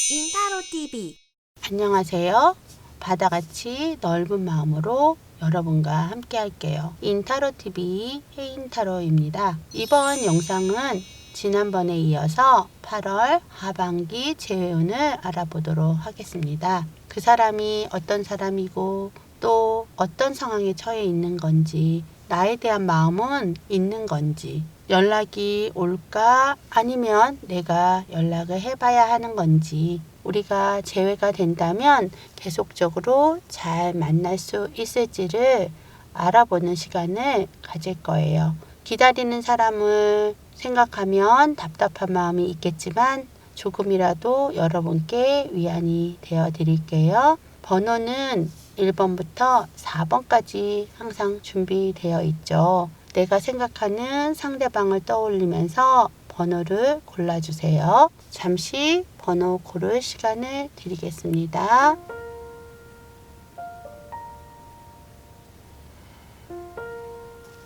인타로 TV. 안녕하세요. 바다같이 넓은 마음으로 여러분과 함께 할게요. 인타로 TV 해인타로입니다. 이번 영상은 지난번에 이어서 8월 하반기 재회운을 알아보도록 하겠습니다. 그 사람이 어떤 사람이고 또 어떤 상황에 처해 있는 건지, 나에 대한 마음은 있는 건지, 연락이 올까 아니면 내가 연락을 해봐야 하는 건지, 우리가 재회가 된다면 계속적으로 잘 만날 수 있을지를 알아보는 시간을 가질 거예요. 기다리는 사람을 생각하면 답답한 마음이 있겠지만 조금이라도 여러분께 위안이 되어 드릴게요. 번호는 1번부터 4번까지 항상 준비되어 있죠. 내가 생각하는 상대방을 떠올리면서 번호를 골라주세요. 잠시 번호 고를 시간을 드리겠습니다.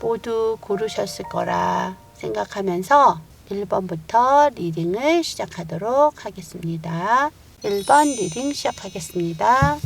모두 고르셨을 거라 생각하면서 1번부터 리딩을 시작하도록 하겠습니다. 1번 리딩 시작하겠습니다.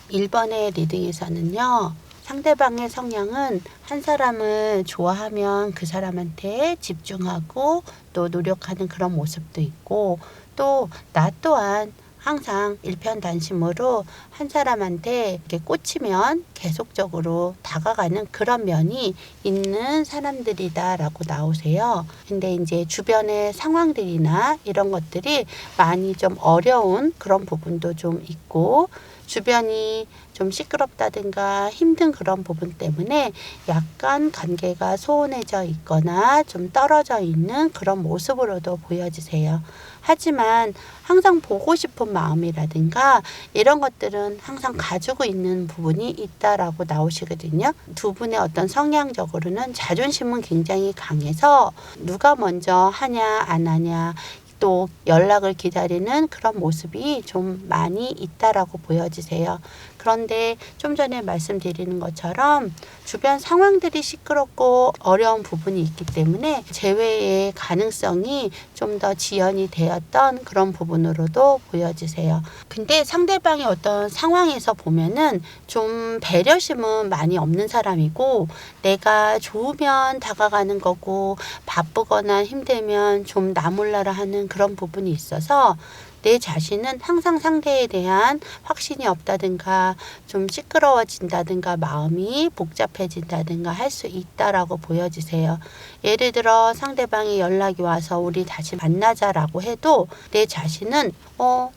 일 번의 리딩에서는요, 상대방의 성향은 한 사람을 좋아하면 그 사람한테 집중하고 또 노력하는 그런 모습도 있고, 또 나 또한 항상 일편단심으로 한 사람한테 이렇게 꽂히면 계속적으로 다가가는 그런 면이 있는 사람들이다라고 나오세요. 근데 이제 주변의 상황들이나 이런 것들이 많이 좀 어려운 그런 부분도 좀 있고, 주변이 좀 시끄럽다든가 힘든 그런 부분 때문에 약간 관계가 소원해져 있거나 좀 떨어져 있는 그런 모습으로도 보여지세요. 하지만 항상 보고 싶은 마음이라든가 이런 것들은 항상 가지고 있는 부분이 있다라고 나오시거든요. 두 분의 어떤 성향적으로는 자존심은 굉장히 강해서 누가 먼저 하냐 안 하냐, 또 연락을 기다리는 그런 모습이 좀 많이 있다라고 보여지세요. 그런데 좀 전에 말씀드리는 것처럼 주변 상황들이 시끄럽고 어려운 부분이 있기 때문에 재회의 가능성이 좀 더 지연이 되었던 그런 부분으로도 보여지세요. 근데 상대방의 어떤 상황에서 보면은 좀 배려심은 많이 없는 사람이고, 내가 좋으면 다가가는 거고 바쁘거나 힘들면 좀 나 몰라라 하는 그런 부분이 있어서 내 자신은 항상 상대에 대한 확신이 없다든가 좀 시끄러워진다든가 마음이 복잡해진다든가 할 수 있다라고 보여지세요. 예를 들어 상대방이 연락이 와서 우리 다시 만나자라고 해도 내 자신은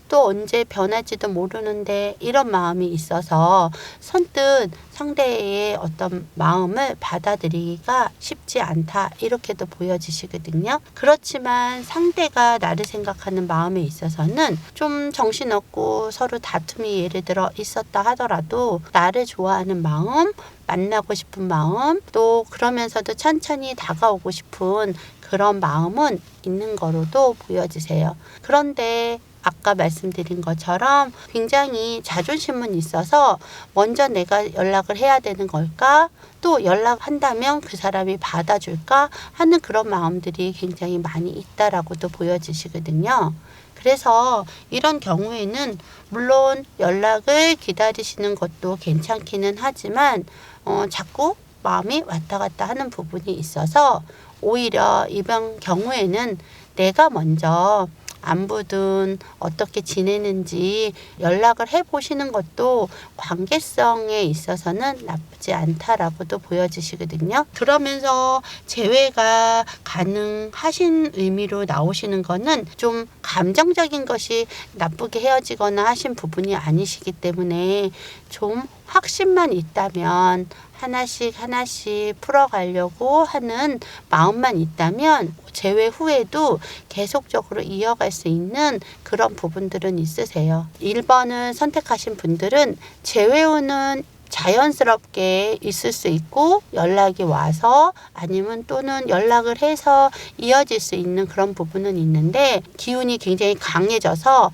또 언제 변할지도 모르는데 이런 마음이 있어서 선뜻 상대의 어떤 마음을 받아들이기가 쉽지 않다, 이렇게도 보여지시거든요. 그렇지만 상대가 나를 생각하는 마음에 있어서는 좀 정신없고 서로 다툼이 예를 들어 있었다 하더라도 나를 좋아하는 마음, 만나고 싶은 마음, 또 그러면서도 천천히 다가오고 싶은 그런 마음은 있는 거로도 보여지세요. 그런데 아까 말씀드린 것처럼 굉장히 자존심은 있어서 먼저 내가 연락을 해야 되는 걸까? 또 연락한다면 그 사람이 받아줄까? 하는 그런 마음들이 굉장히 많이 있다라고도 보여지시거든요. 그래서 이런 경우에는 물론 연락을 기다리시는 것도 괜찮기는 하지만 자꾸 마음이 왔다 갔다 하는 부분이 있어서 오히려 이번 경우에는 내가 먼저 안부든 어떻게 지내는지 연락을 해보시는 것도 관계성에 있어서는 나쁘지 않다라고도 보여지시거든요. 그러면서 재회가 가능하신 의미로 나오시는 거는 좀 감정적인 것이 나쁘게 헤어지거나 하신 부분이 아니시기 때문에 좀 확신만 있다면 하나씩 하나씩 풀어가려고 하는 마음만 있다면 재회 후에도 계속적으로 이어갈 수 있는 그런 부분들은 있으세요. 1번을 선택하신 분들은 재회 후는 자연스럽게 있을 수 있고 연락이 와서 아니면 또는 연락을 해서 이어질 수 있는 그런 부분은 있는데 기운이 굉장히 강해져서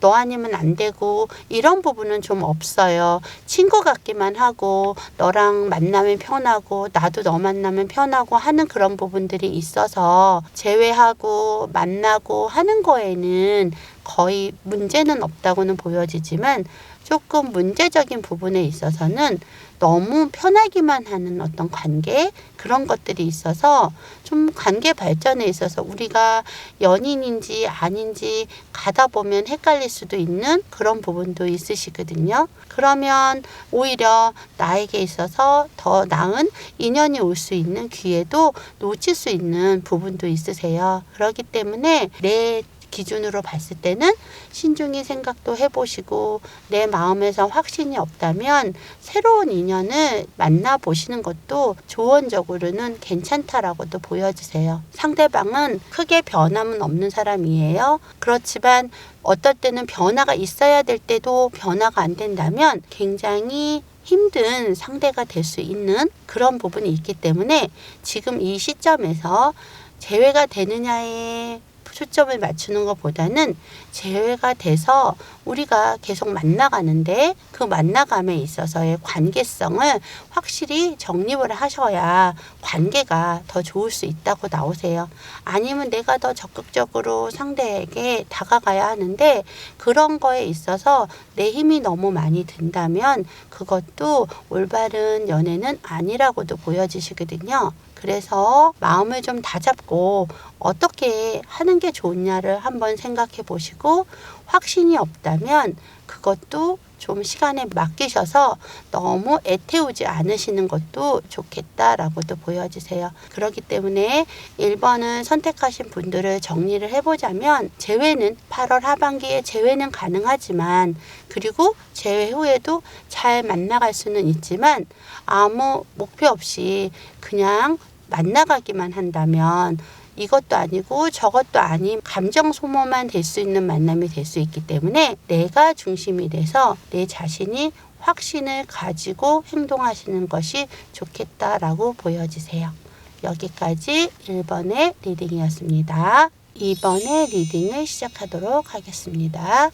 너 아니면 안 되고 이런 부분은 좀 없어요. 친구 같기만 하고 너랑 만나면 편하고 나도 너 만나면 편하고 하는 그런 부분들이 있어서 재회하고 만나고 하는 거에는 거의 문제는 없다고는 보여지지만 조금 문제적인 부분에 있어서는 너무 편하기만 하는 어떤 관계 그런 것들이 있어서 좀 관계 발전에 있어서 우리가 연인인지 아닌지 가다 보면 헷갈릴 수도 있는 그런 부분도 있으시거든요. 그러면 오히려 나에게 있어서 더 나은 인연이 올 수 있는 기회도 놓칠 수 있는 부분도 있으세요. 그렇기 때문에 내 기준으로 봤을 때는 신중히 생각도 해보시고 내 마음에서 확신이 없다면 새로운 인연을 만나보시는 것도 조언적으로는 괜찮다라고도 보여지세요. 상대방은 크게 변함은 없는 사람이에요. 그렇지만 어떨 때는 변화가 있어야 될 때도 변화가 안 된다면 굉장히 힘든 상대가 될 수 있는 그런 부분이 있기 때문에 지금 이 시점에서 재회가 되느냐에 초점을 맞추는 것보다는 재회가 돼서 우리가 계속 만나가는데 그 만나감에 있어서의 관계성을 확실히 정립을 하셔야 관계가 더 좋을 수 있다고 나오세요. 아니면 내가 더 적극적으로 상대에게 다가가야 하는데 그런 거에 있어서 내 힘이 너무 많이 든다면 그것도 올바른 연애는 아니라고도 보여지시거든요. 그래서 마음을 좀 다잡고 어떻게 하는 게 좋냐를 한번 생각해 보시고 확신이 없다면 그것도 좀 시간에 맡기셔서 너무 애태우지 않으시는 것도 좋겠다라고도 보여지세요. 그렇기 때문에 1번을 선택하신 분들을 정리를 해보자면 재회는 8월 하반기에 재회는 가능하지만 그리고 재회 후에도 잘 만나갈 수는 있지만 아무 목표 없이 그냥 만나가기만 한다면 이것도 아니고 저것도 아닌 감정 소모만 될 수 있는 만남이 될 수 있기 때문에 내가 중심이 돼서 내 자신이 확신을 가지고 행동하시는 것이 좋겠다라고 보여지세요. 여기까지 1번의 리딩이었습니다. 2번의 리딩을 시작하도록 하겠습니다.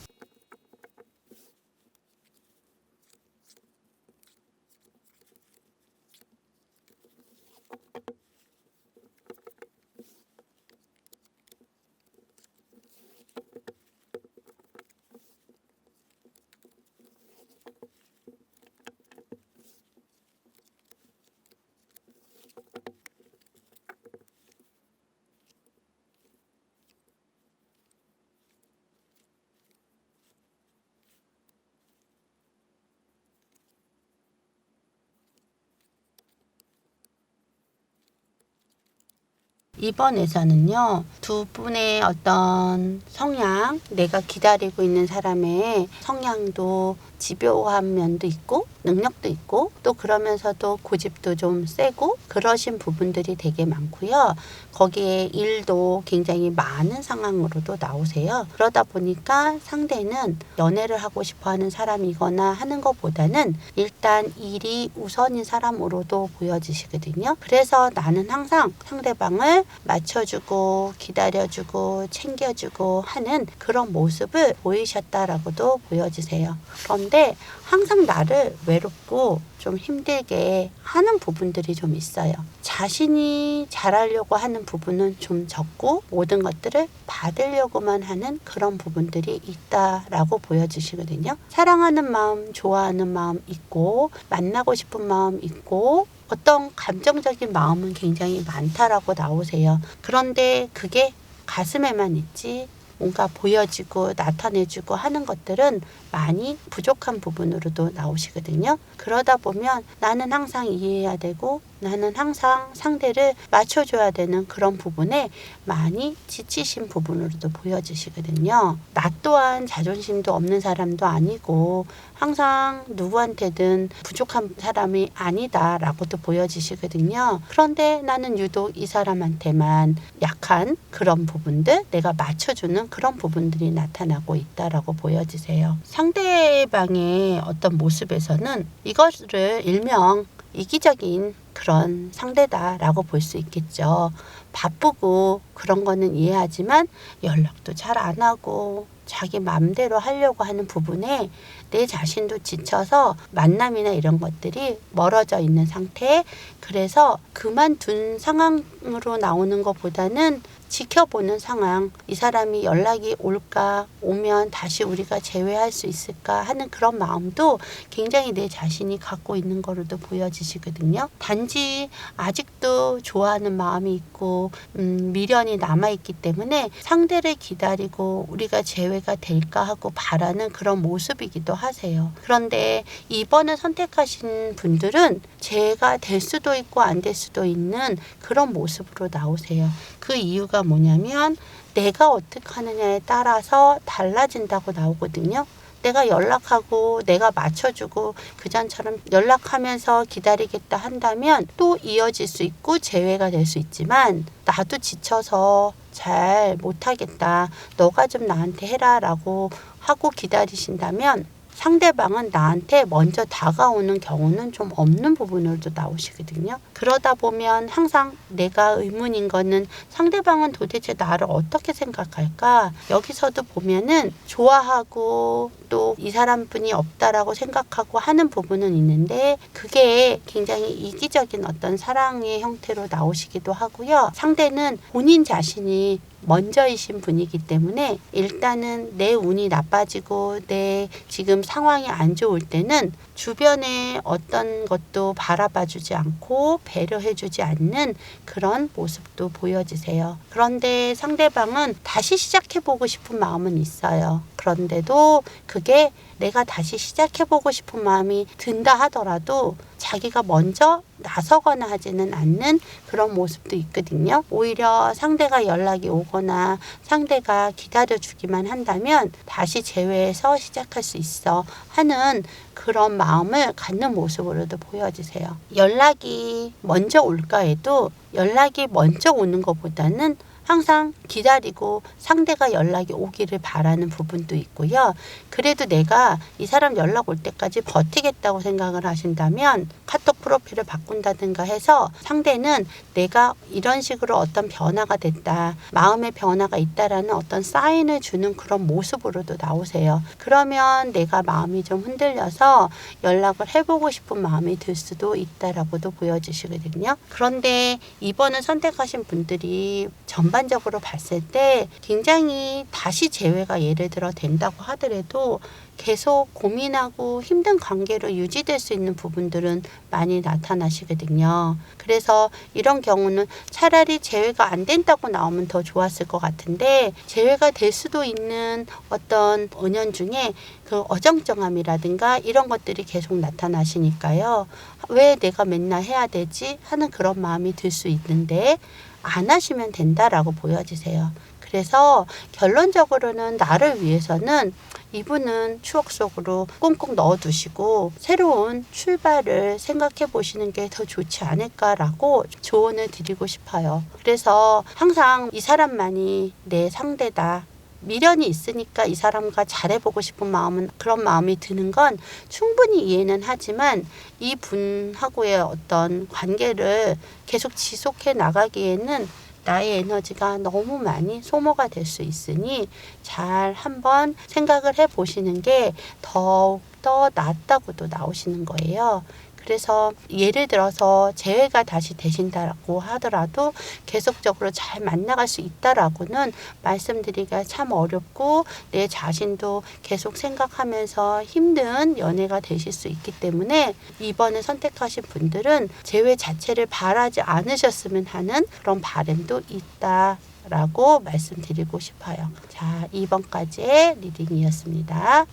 이번에서는요, 두 분의 어떤 성향, 내가 기다리고 있는 사람의 성향도 집요한 면도 있고 능력도 있고 또 그러면서도 고집도 좀 세고 그러신 부분들이 되게 많고요. 거기에 일도 굉장히 많은 상황으로도 나오세요. 그러다 보니까 상대는 연애를 하고 싶어하는 사람이거나 하는 것보다는 일단 일이 우선인 사람으로도 보여지시거든요. 그래서 나는 항상 상대방을 맞춰주고 기다려주고 챙겨주고 하는 그런 모습을 보이셨다라고도 보여지세요. 그런데 항상 나를 외롭고 좀 힘들게 하는 부분들이 좀 있어요. 자신이 잘하려고 하는 부분은 좀 적고 모든 것들을 받으려고만 하는 그런 부분들이 있다라고 보여지시거든요. 사랑하는 마음, 좋아하는 마음 있고 만나고 싶은 마음 있고 어떤 감정적인 마음은 굉장히 많다라고 나오세요. 그런데 그게 가슴에만 있지 뭔가 보여지고 나타내주고 하는 것들은 많이 부족한 부분으로도 나오시거든요. 그러다 보면 나는 항상 이해해야 되고 나는 항상 상대를 맞춰줘야 되는 그런 부분에 많이 지치신 부분으로도 보여지시거든요. 나 또한 자존심도 없는 사람도 아니고 항상 누구한테든 부족한 사람이 아니다라고도 보여지시거든요. 그런데 나는 유독 이 사람한테만 약한 그런 부분들, 내가 맞춰주는 그런 부분들이 나타나고 있다라고 보여지세요. 상대방의 어떤 모습에서는 이것을 일명 이기적인 그런 상대다라고 볼 수 있겠죠. 바쁘고 그런 거는 이해하지만 연락도 잘 안 하고 자기 마음대로 하려고 하는 부분에 내 자신도 지쳐서 만남이나 이런 것들이 멀어져 있는 상태. 그래서 그만둔 상황으로 나오는 것보다는 지켜보는 상황, 이 사람이 연락이 올까, 오면 다시 우리가 재회할 수 있을까 하는 그런 마음도 굉장히 내 자신이 갖고 있는 거로도 보여지시거든요. 단지 아직도 좋아하는 마음이 있고 미련이 남아있기 때문에 상대를 기다리고 우리가 재회가 될까 하고 바라는 그런 모습이기도 하세요. 그런데 이번을 선택하신 분들은 재회가 될 수도 있고 안 될 수도 있는 그런 모습으로 나오세요. 그 이유가 뭐냐면 내가 어떻게 하느냐에 따라서 달라진다고 나오거든요. 내가 연락하고 내가 맞춰주고 그전처럼 연락하면서 기다리겠다 한다면 또 이어질 수 있고 재회가 될 수 있지만 나도 지쳐서 잘 못하겠다. 너가 좀 나한테 해라 라고 하고 기다리신다면 상대방은 나한테 먼저 다가오는 경우는 좀 없는 부분으로도 나오시거든요. 그러다 보면 항상 내가 의문인 거는 상대방은 도대체 나를 어떻게 생각할까? 여기서도 보면은 좋아하고 또 이 사람뿐이 없다라고 생각하고 하는 부분은 있는데 그게 굉장히 이기적인 어떤 사랑의 형태로 나오시기도 하고요. 상대는 본인 자신이 먼저이신 분이기 때문에 일단은 내 운이 나빠지고 내 지금 상황이 안 좋을 때는 주변에 어떤 것도 바라봐주지 않고 배려해주지 않는 그런 모습도 보여지세요. 그런데 상대방은 다시 시작해보고 싶은 마음은 있어요. 그런데도 그게 내가 다시 시작해보고 싶은 마음이 든다 하더라도 자기가 먼저 나서거나 하지는 않는 그런 모습도 있거든요. 오히려 상대가 연락이 오거나 상대가 기다려주기만 한다면 다시 재회해서 시작할 수 있어 하는 그런 마음을 갖는 모습으로도 보여지세요. 연락이 먼저 올까 해도 연락이 먼저 오는 것보다는 항상 기다리고 상대가 연락이 오기를 바라는 부분도 있고요. 그래도 내가 이 사람 연락 올 때까지 버티겠다고 생각을 하신다면 카톡 프로필을 바꾼다든가 해서 상대는 내가 이런 식으로 어떤 변화가 됐다, 마음의 변화가 있다라는 어떤 사인을 주는 그런 모습으로도 나오세요. 그러면 내가 마음이 좀 흔들려서 연락을 해보고 싶은 마음이 들 수도 있다라고도 보여지시거든요. 그런데 이번을 선택하신 분들이 전반적으로 봤을 때 굉장히 다시 재회가 예를 들어 된다고 하더라도 계속 고민하고 힘든 관계로 유지될 수 있는 부분들은 많이 나타나시거든요. 그래서 이런 경우는 차라리 재회가 안 된다고 나오면 더 좋았을 것 같은데 재회가 될 수도 있는 어떤 은연중에 그 어정쩡함이라든가 이런 것들이 계속 나타나시니까요. 왜 내가 맨날 해야 되지? 하는 그런 마음이 들 수 있는데 안 하시면 된다라고 보여지세요. 그래서 결론적으로는 나를 위해서는 이분은 추억 속으로 꽁꽁 넣어두시고 새로운 출발을 생각해 보시는 게 더 좋지 않을까라고 조언을 드리고 싶어요. 그래서 항상 이 사람만이 내 상대다. 미련이 있으니까 이 사람과 잘해보고 싶은 마음은 그런 마음이 드는 건 충분히 이해는 하지만 이 분하고의 어떤 관계를 계속 지속해 나가기에는 나의 에너지가 너무 많이 소모가 될 수 있으니 잘 한번 생각을 해보시는 게 더욱더 낫다고도 나오시는 거예요. 그래서 예를 들어서 재회가 다시 되신다고 하더라도 계속적으로 잘 만나갈 수 있다라고는 말씀드리기가 참 어렵고 내 자신도 계속 생각하면서 힘든 연애가 되실 수 있기 때문에 이번에 선택하신 분들은 재회 자체를 바라지 않으셨으면 하는 그런 바람도 있다라고 말씀드리고 싶어요. 자, 2번까지의 리딩이었습니다.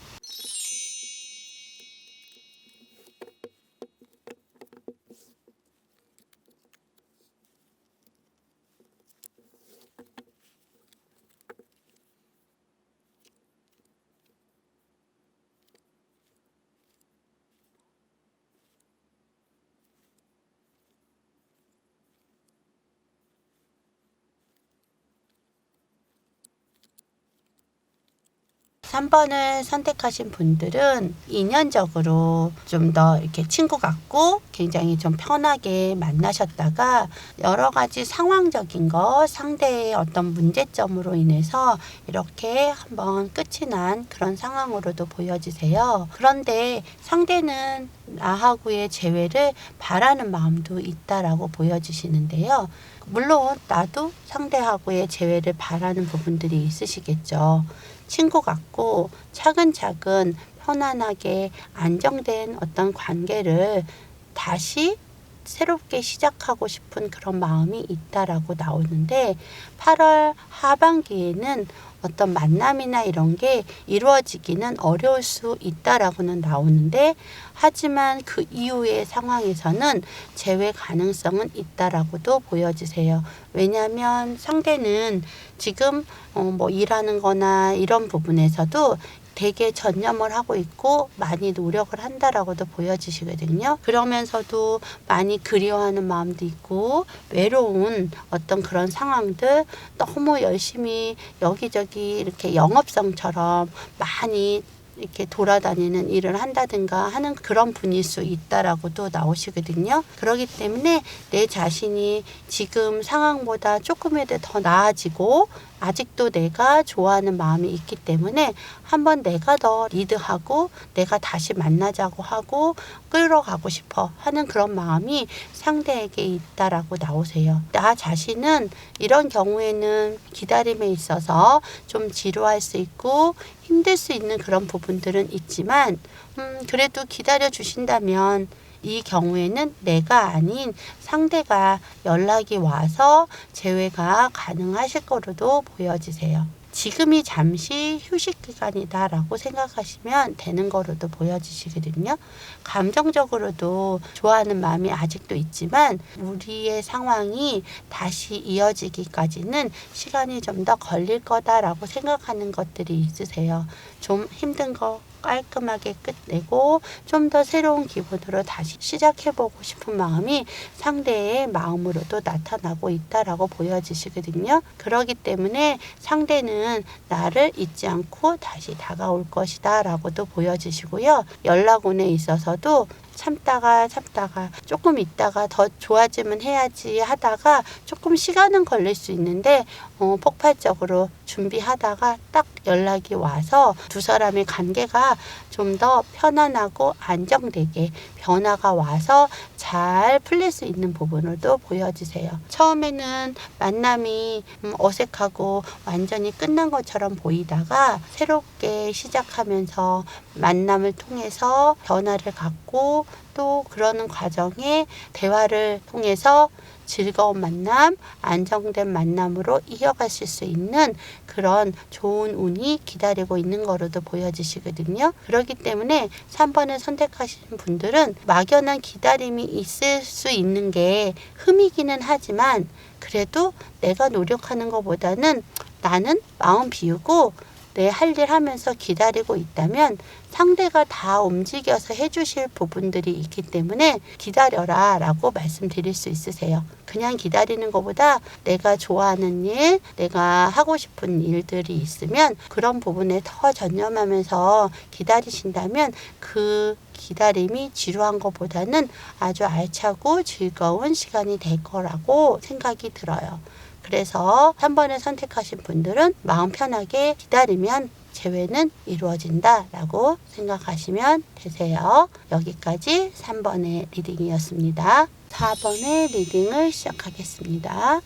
3번을 선택하신 분들은 인연적으로 좀 더 이렇게 친구 같고 굉장히 좀 편하게 만나셨다가 여러 가지 상황적인 것, 상대의 어떤 문제점으로 인해서 이렇게 한번 끝이 난 그런 상황으로도 보여지세요. 그런데 상대는 나하고의 재회를 바라는 마음도 있다라고 보여지시는데요. 물론 나도 상대하고의 재회를 바라는 부분들이 있으시겠죠. 친구 같고 차근차근 편안하게 안정된 어떤 관계를 다시 새롭게 시작하고 싶은 그런 마음이 있다라고 나오는데 8월 하반기에는 어떤 만남이나 이런 게 이루어지기는 어려울 수 있다라고는 나오는데 하지만 그 이후의 상황에서는 재회 가능성은 있다라고도 보여지세요. 왜냐하면 상대는 지금 뭐 일하는 거나 이런 부분에서도 되게 전념을 하고 있고 많이 노력을 한다라고도 보여지시거든요. 그러면서도 많이 그리워하는 마음도 있고 외로운 어떤 그런 상황들 너무 열심히 여기저기 이렇게 영업성처럼 많이 이렇게 돌아다니는 일을 한다든가 하는 그런 분일 수 있다라고도 나오시거든요. 그렇기 때문에 내 자신이 지금 상황보다 조금이라도 더 나아지고 아직도 내가 좋아하는 마음이 있기 때문에 한번 내가 더 리드하고 내가 다시 만나자고 하고 끌어가고 싶어 하는 그런 마음이 상대에게 있다라고 나오세요. 나 자신은 이런 경우에는 기다림에 있어서 좀 지루할 수 있고 힘들 수 있는 그런 부분들은 있지만 그래도 기다려 주신다면 이 경우에는 내가 아닌 상대가 연락이 와서 재회가 가능하실 거로도 보여지세요. 지금이 잠시 휴식 기간이다라고 생각하시면 되는 거로도 보여지시거든요. 감정적으로도 좋아하는 마음이 아직도 있지만 우리의 상황이 다시 이어지기까지는 시간이 좀 더 걸릴 거다라고 생각하는 것들이 있으세요. 좀 힘든 거 깔끔하게 끝내고 좀 더 새로운 기분으로 다시 시작해보고 싶은 마음이 상대의 마음으로도 나타나고 있다라고 보여지시거든요. 그렇기 때문에 상대는 나를 잊지 않고 다시 다가올 것이다 라고도 보여지시고요. 연락운에 있어서도 참다가 조금 있다가 더 좋아지면 해야지 하다가 조금 시간은 걸릴 수 있는데 폭발적으로 준비하다가 딱 연락이 와서 두 사람의 관계가 좀 더 편안하고 안정되게 변화가 와서 잘 풀릴 수 있는 부분으로도 보여지세요. 처음에는 만남이 어색하고 완전히 끝난 것처럼 보이다가 새롭게 시작하면서 만남을 통해서 변화를 갖고 또 그러는 과정에 대화를 통해서 즐거운 만남, 안정된 만남으로 이어가실 수 있는 그런 좋은 운이 기다리고 있는 거로도 보여지시거든요. 그렇기 때문에 3번을 선택하신 분들은 막연한 기다림이 있을 수 있는 게 흠이기는 하지만 그래도 내가 노력하는 것보다는 나는 마음 비우고 내 할 일 하면서 기다리고 있다면 상대가 다 움직여서 해주실 부분들이 있기 때문에 기다려라 라고 말씀드릴 수 있으세요. 그냥 기다리는 것보다 내가 좋아하는 일, 내가 하고 싶은 일들이 있으면 그런 부분에 더 전념하면서 기다리신다면 그 기다림이 지루한 것보다는 아주 알차고 즐거운 시간이 될 거라고 생각이 들어요. 그래서 3번을 선택하신 분들은 마음 편하게 기다리면 재회는 이루어진다 라고 생각하시면 되세요. 여기까지 3번의 리딩이었습니다. 4번의 리딩을 시작하겠습니다.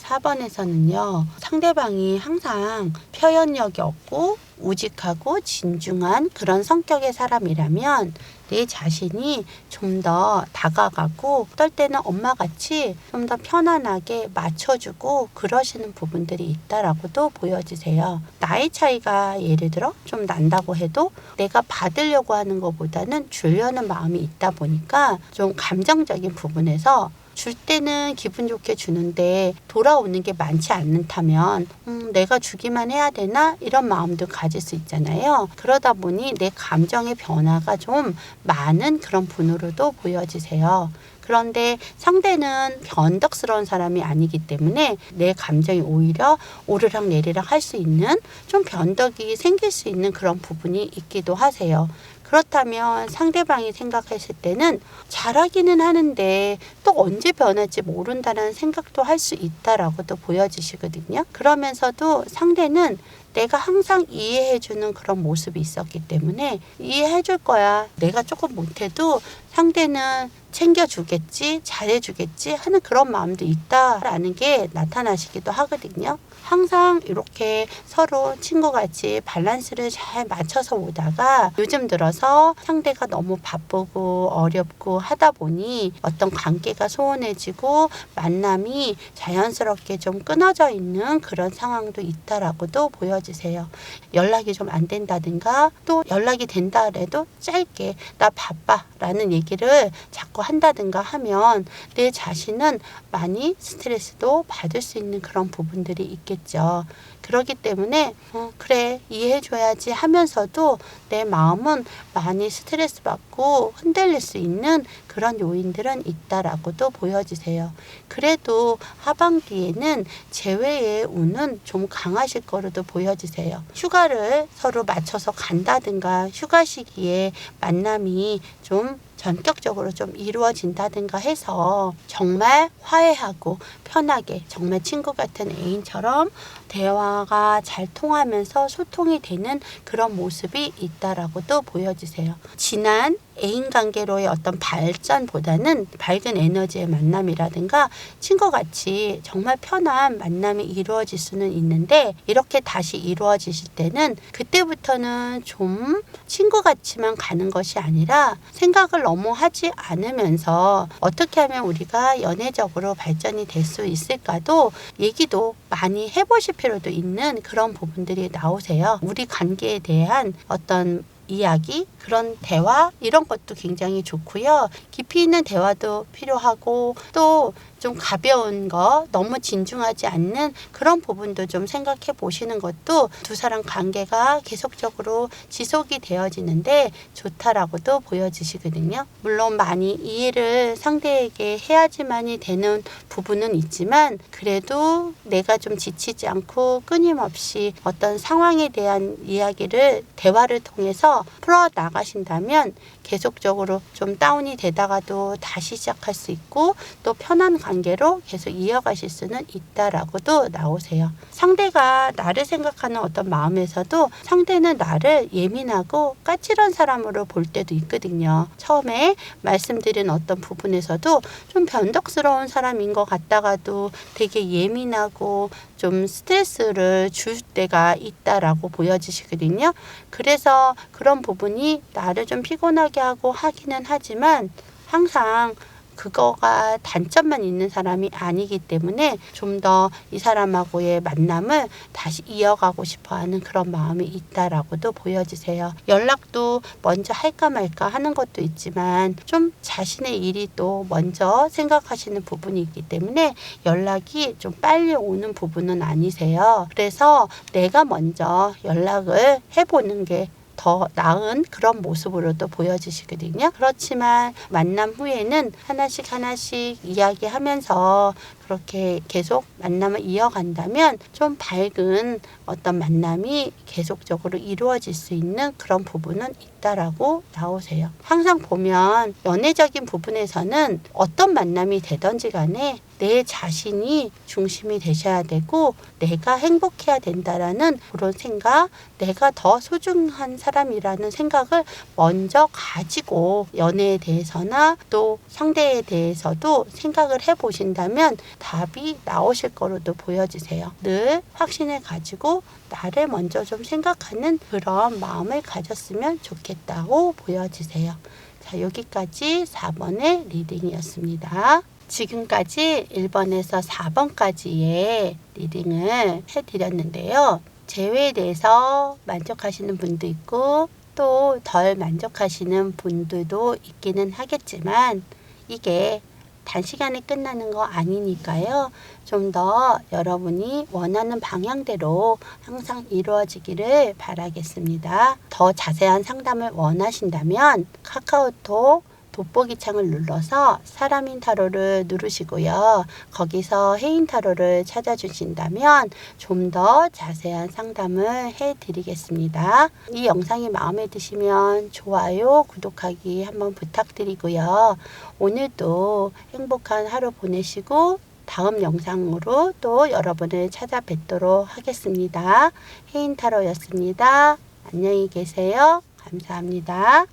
4번에서는요. 상대방이 항상 표현력이 없고 우직하고 진중한 그런 성격의 사람이라면 내 자신이 좀 더 다가가고 어떨 때는 엄마같이 좀 더 편안하게 맞춰주고 그러시는 부분들이 있다라고도 보여지세요. 나이 차이가 예를 들어 좀 난다고 해도 내가 받으려고 하는 것보다는 주려는 마음이 있다 보니까 좀 감정적인 부분에서 줄 때는 기분 좋게 주는데 돌아오는 게 많지 않다면 내가 주기만 해야 되나? 이런 마음도 가질 수 있잖아요. 그러다 보니 내 감정의 변화가 좀 많은 그런 분으로도 보여지세요. 그런데 상대는 변덕스러운 사람이 아니기 때문에 내 감정이 오히려 오르락 내리락 할 수 있는 좀 변덕이 생길 수 있는 그런 부분이 있기도 하세요. 그렇다면 상대방이 생각했을 때는 잘하기는 하는데 또 언제 변할지 모른다는 생각도 할 수 있다라고도 보여지시거든요. 그러면서도 상대는 내가 항상 이해해주는 그런 모습이 있었기 때문에 이해해줄 거야. 내가 조금 못해도 상대는 챙겨주겠지, 잘해주겠지 하는 그런 마음도 있다라는 게 나타나시기도 하거든요. 항상 이렇게 서로 친구같이 밸런스를 잘 맞춰서 오다가 요즘 들어서 상대가 너무 바쁘고 어렵고 하다 보니 어떤 관계가 소원해지고 만남이 자연스럽게 좀 끊어져 있는 그런 상황도 있다라고도 보여지세요. 연락이 좀 안 된다든가 또 연락이 된다 해도 짧게 나 바빠 라는 얘기를 자꾸 한다든가 하면 내 자신은 많이 스트레스도 받을 수 있는 그런 부분들이 있겠죠. 그렇기 때문에 그래 이해해줘야지 하면서도 내 마음은 많이 스트레스 받고 흔들릴 수 있는 그런 요인들은 있다라고도 보여지세요. 그래도 하반기에는 재회의 운은 좀 강하실 거로도 보여지세요. 휴가를 서로 맞춰서 간다든가 휴가 시기에 만남이 좀 전격적으로 좀 이루어진다든가 해서 정말 화해하고 편하게 정말 친구 같은 애인처럼 대화가 잘 통하면서 소통이 되는 그런 모습이 있다라고도 보여지세요. 지난 애인 관계로의 어떤 발전보다는 밝은 에너지의 만남이라든가 친구같이 정말 편한 만남이 이루어질 수는 있는데 이렇게 다시 이루어지실 때는 그때부터는 좀 친구같이만 가는 것이 아니라 생각을 너무 하지 않으면서 어떻게 하면 우리가 연애적으로 발전이 될 수 있을까도 얘기도 많이 해보실 필요도 있는 그런 부분들이 나오세요. 우리 관계에 대한 어떤 이야기, 그런 대화 이런 것도 굉장히 좋고요. 깊이 있는 대화도 필요하고 또 좀 가벼운 거 너무 진중하지 않는 그런 부분도 좀 생각해 보시는 것도 두 사람 관계가 계속적으로 지속이 되어지는데 좋다라고도 보여지시거든요. 물론 많이 이해를 상대에게 해야지만이 되는 부분은 있지만 그래도 내가 좀 지치지 않고 끊임없이 어떤 상황에 대한 이야기를 대화를 통해서 풀어 나가신다면 계속적으로 좀 다운이 되다가도 다시 시작할 수 있고 또 편한 관계로 계속 이어가실 수는 있다라고도 나오세요. 상대가 나를 생각하는 어떤 마음에서도 상대는 나를 예민하고 까칠한 사람으로 볼 때도 있거든요. 처음에 말씀드린 어떤 부분에서도 좀 변덕스러운 사람인 것 같다가도 되게 예민하고 좀 스트레스를 줄 때가 있다라고 보여지시거든요. 그래서 그런 부분이 나를 좀 피곤하게 하고 하기는 하지만 항상 그거가 단점만 있는 사람이 아니기 때문에 좀 더 이 사람하고의 만남을 다시 이어가고 싶어하는 그런 마음이 있다라고도 보여지세요. 연락도 먼저 할까 말까 하는 것도 있지만 좀 자신의 일이 또 먼저 생각하시는 부분이 있기 때문에 연락이 좀 빨리 오는 부분은 아니세요. 그래서 내가 먼저 연락을 해보는 게 더 나은 그런 모습으로도 보여지시거든요. 그렇지만 만남 후에는 하나씩 이야기하면서 그렇게 계속 만남을 이어간다면 좀 밝은 어떤 만남이 계속적으로 이루어질 수 있는 그런 부분은 있다라고 나오세요. 항상 보면 연애적인 부분에서는 어떤 만남이 되든지 간에 내 자신이 중심이 되셔야 되고 내가 행복해야 된다라는 그런 생각, 내가 더 소중한 사람이라는 생각을 먼저 가지고 연애에 대해서나 또 상대에 대해서도 생각을 해보신다면 답이 나오실 거로도 보여지세요. 늘 확신을 가지고 나를 먼저 좀 생각하는 그런 마음을 가졌으면 좋겠다고 보여지세요. 자, 여기까지 4번의 리딩이었습니다. 지금까지 1번에서 4번까지의 리딩을 해드렸는데요. 재회에 대해서 만족하시는 분도 있고 또 덜 만족하시는 분들도 있기는 하겠지만 이게 단시간에 끝나는 거 아니니까요. 좀 더 여러분이 원하는 방향대로 항상 이루어지기를 바라겠습니다. 더 자세한 상담을 원하신다면 카카오톡 돋보기 창을 눌러서 사람인 타로를 누르시고요. 거기서 해인 타로를 찾아주신다면 좀 더 자세한 상담을 해드리겠습니다. 이 영상이 마음에 드시면 좋아요, 구독하기 한번 부탁드리고요. 오늘도 행복한 하루 보내시고 다음 영상으로 또 여러분을 찾아뵙도록 하겠습니다. 해인 타로였습니다. 안녕히 계세요. 감사합니다.